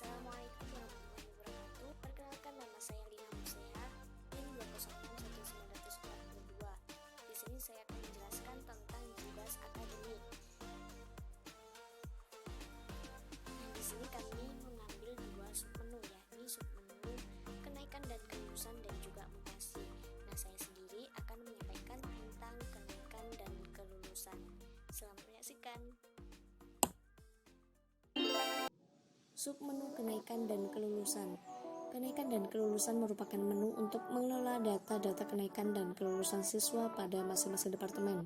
Assalamualaikum warahmatullahi wabarakatuh. Perkenalkan, nama saya Lina Museha, NIM 2061942. Di sini saya akan menjelaskan tentang tugas akademik. Di sini kami mengambil dua submenu, yakni submenu kenaikan dan kelulusan dan juga mutasi. Nah, saya sendiri akan menyampaikan tentang kenaikan dan kelulusan. Selamat menyaksikan. Submenu kenaikan dan kelulusan. Kenaikan dan kelulusan merupakan menu untuk mengelola data-data kenaikan dan kelulusan siswa pada masing-masing departemen.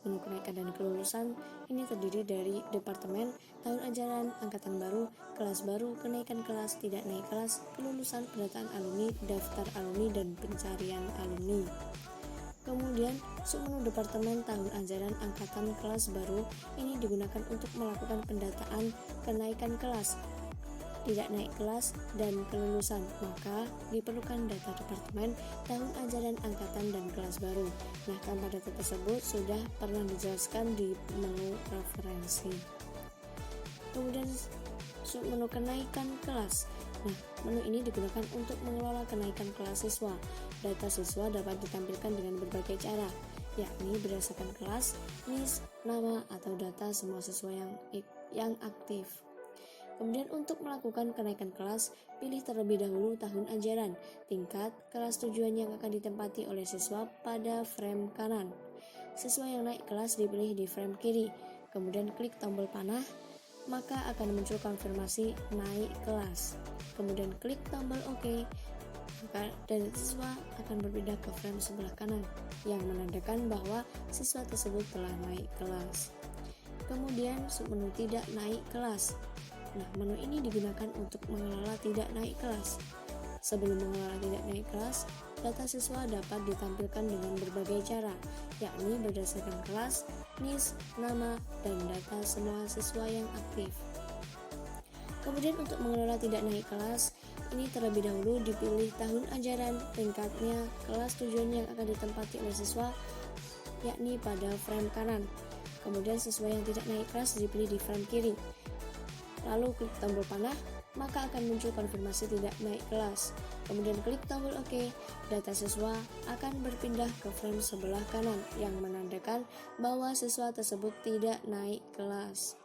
Menu kenaikan dan kelulusan ini terdiri dari departemen, tahun ajaran, angkatan baru, kelas baru, kenaikan kelas, tidak naik kelas, kelulusan, pendataan alumni, daftar alumni, dan pencarian alumni. Kemudian, submenu departemen tahun ajaran angkatan kelas baru ini digunakan untuk melakukan pendataan kenaikan kelas, tidak naik kelas, dan kelulusan. Maka diperlukan data departemen tahun ajaran angkatan dan kelas baru. Nah, tanpa data tersebut sudah pernah dijelaskan di menu referensi. Kemudian submenu kenaikan kelas. Nah, menu ini digunakan untuk mengelola kenaikan kelas siswa. Data siswa dapat ditampilkan dengan berbagai cara, yakni berdasarkan kelas, NIS, nama, atau data semua siswa yang aktif. Kemudian untuk melakukan kenaikan kelas, pilih terlebih dahulu tahun ajaran, tingkat, kelas tujuan yang akan ditempati oleh siswa pada frame kanan. Siswa yang naik kelas dipilih di frame kiri, kemudian klik tombol panah, maka akan muncul konfirmasi naik kelas. Kemudian klik tombol OK, dan siswa akan berpindah ke frame sebelah kanan, yang menandakan bahwa siswa tersebut telah naik kelas. Kemudian submenu tidak naik kelas. Nah, menu ini digunakan untuk mengelola tidak naik kelas. Sebelum mengelola tidak naik kelas, data siswa dapat ditampilkan dengan berbagai cara, yakni berdasarkan kelas, NIS, nama, dan data semua siswa yang aktif. Kemudian untuk mengelola tidak naik kelas, ini terlebih dahulu dipilih tahun ajaran, tingkatnya, kelas tujuan yang akan ditempati oleh siswa, yakni pada frame kanan. Kemudian siswa yang tidak naik kelas dipilih di frame kiri. Lalu klik tombol panah, maka akan muncul konfirmasi tidak naik kelas. Kemudian klik tombol OK, data siswa akan berpindah ke frame sebelah kanan yang menandakan bahwa siswa tersebut tidak naik kelas.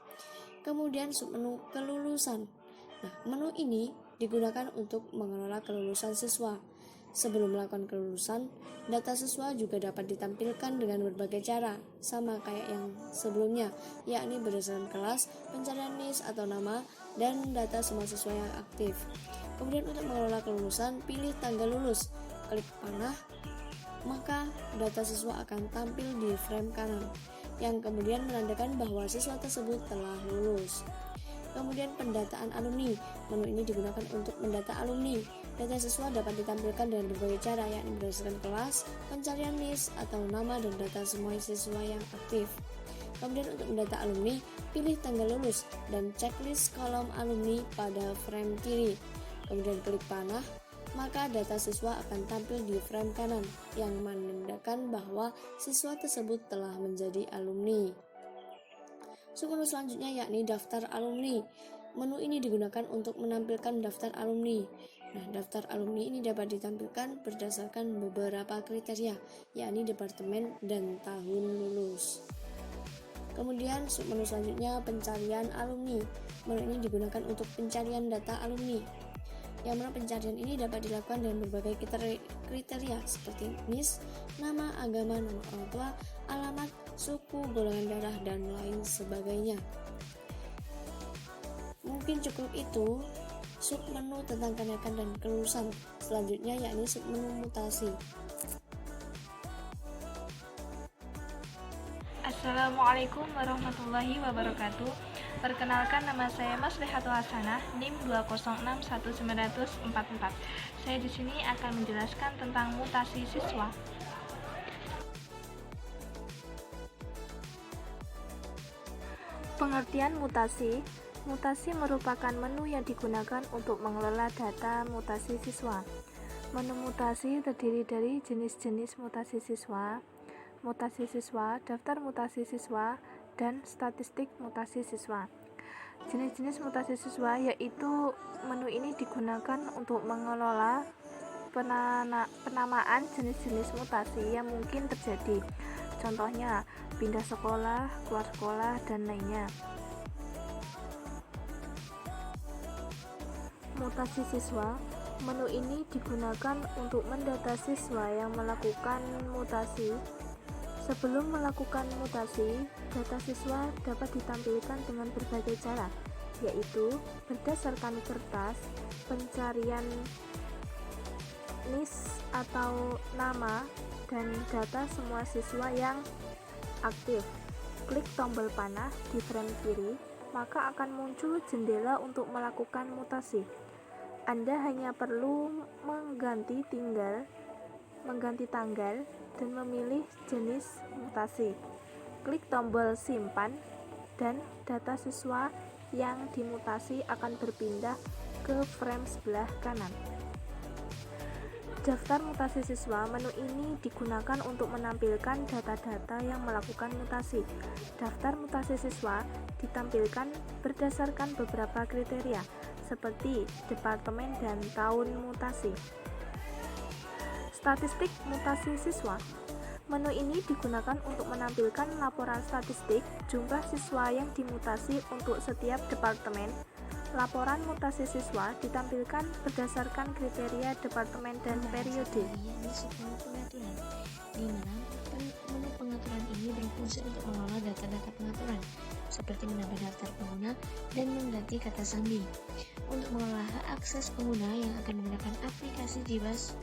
Kemudian submenu kelulusan. Nah, menu ini digunakan untuk mengelola kelulusan siswa. Sebelum melakukan kelulusan, data siswa juga dapat ditampilkan dengan berbagai cara, sama kayak yang sebelumnya, yakni berdasarkan kelas, pencarian NIS atau nama, dan data semua siswa yang aktif. Kemudian untuk mengelola kelulusan, pilih tanggal lulus, klik panah, maka data siswa akan tampil di frame kanan, yang kemudian menandakan bahwa siswa tersebut telah lulus. Kemudian pendataan alumni. Menu ini digunakan untuk mendata alumni. Data siswa dapat ditampilkan dengan berbagai cara, yakni berdasarkan kelas, pencarian NIS atau nama, dan data semua siswa yang aktif. Kemudian untuk mendata alumni, pilih tanggal lulus dan checklist kolom alumni pada frame kiri. Kemudian klik panah, maka data siswa akan tampil di frame kanan yang menandakan bahwa siswa tersebut telah menjadi alumni. Submenu selanjutnya yakni daftar alumni. Menu ini digunakan untuk menampilkan daftar alumni. Nah, daftar alumni ini dapat ditampilkan berdasarkan beberapa kriteria, yakni departemen dan tahun lulus. Kemudian submenu selanjutnya pencarian alumni. Menu ini digunakan untuk pencarian data alumni. Yang mana pencarian ini dapat dilakukan dengan berbagai kriteria seperti NIS, nama, agama, nama orang tua, alamat, suku, golongan darah, dan lain sebagainya. Mungkin cukup itu submenu tentang kenaikan dan kelulusan. Selanjutnya yakni submenu mutasi. Assalamualaikum warahmatullahi wabarakatuh. Perkenalkan, nama saya Maslihatul Hasanah, NIM 2061944. Saya di sini akan menjelaskan tentang mutasi siswa. Pengertian mutasi. Mutasi merupakan menu yang digunakan untuk mengelola data mutasi siswa. Menu mutasi terdiri dari jenis-jenis mutasi siswa, daftar mutasi siswa, dan statistik mutasi siswa. Jenis-jenis mutasi siswa yaitu menu ini digunakan untuk mengelola penamaan jenis-jenis mutasi yang mungkin terjadi. Contohnya, pindah sekolah, keluar sekolah, dan lainnya. Mutasi siswa. Menu ini digunakan untuk mendata siswa yang melakukan mutasi. Sebelum melakukan mutasi, data siswa dapat ditampilkan dengan berbagai cara, yaitu berdasarkan kertas, pencarian NIS atau nama, dan data semua siswa yang aktif. Klik tombol panah di frame kiri, maka akan muncul jendela untuk melakukan mutasi. Anda hanya perlu mengganti tanggal dan memilih jenis mutasi. Klik tombol simpan dan data siswa yang dimutasi akan berpindah ke frame sebelah kanan. Daftar mutasi siswa. Menu ini digunakan untuk menampilkan data-data yang melakukan mutasi. Daftar mutasi siswa ditampilkan berdasarkan beberapa kriteria seperti departemen dan tahun mutasi. Statistik mutasi siswa. Menu ini digunakan untuk menampilkan laporan statistik jumlah siswa yang dimutasi untuk setiap departemen. Laporan mutasi siswa ditampilkan berdasarkan kriteria departemen dan periode. Di sebuah pengaturan, di mana menu pengaturan ini berfungsi untuk mengelola data-data pengaturan, seperti menambah daftar pengguna dan mengganti kata sandi. Untuk mengelola akses pengguna yang akan menggunakan aplikasi JIBAS,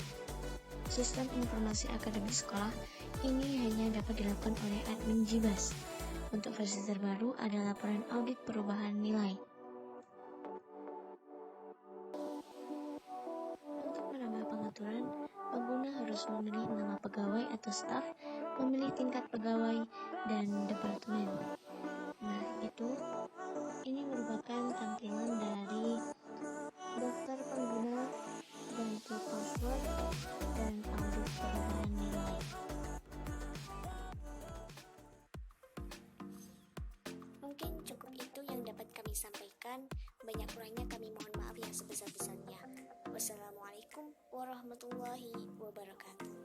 Sistem Informasi Akademik Sekolah, ini hanya dapat dilakukan oleh admin JIBAS. Untuk versi terbaru ada laporan audit perubahan nilai. Untuk menambah pengaturan, pengguna harus memilih nama pegawai atau staf, memilih tingkat pegawai, dan departemen. Nah, ini merupakan tampilan dari daftar pengguna, ganti password, dan audit perubahan nilai. Mungkin cukup itu yang dapat kami sampaikan. Banyak kurangnya kami mohon maaf yang sebesar-besarnya. Wassalamualaikum warahmatullahi wabarakatuh.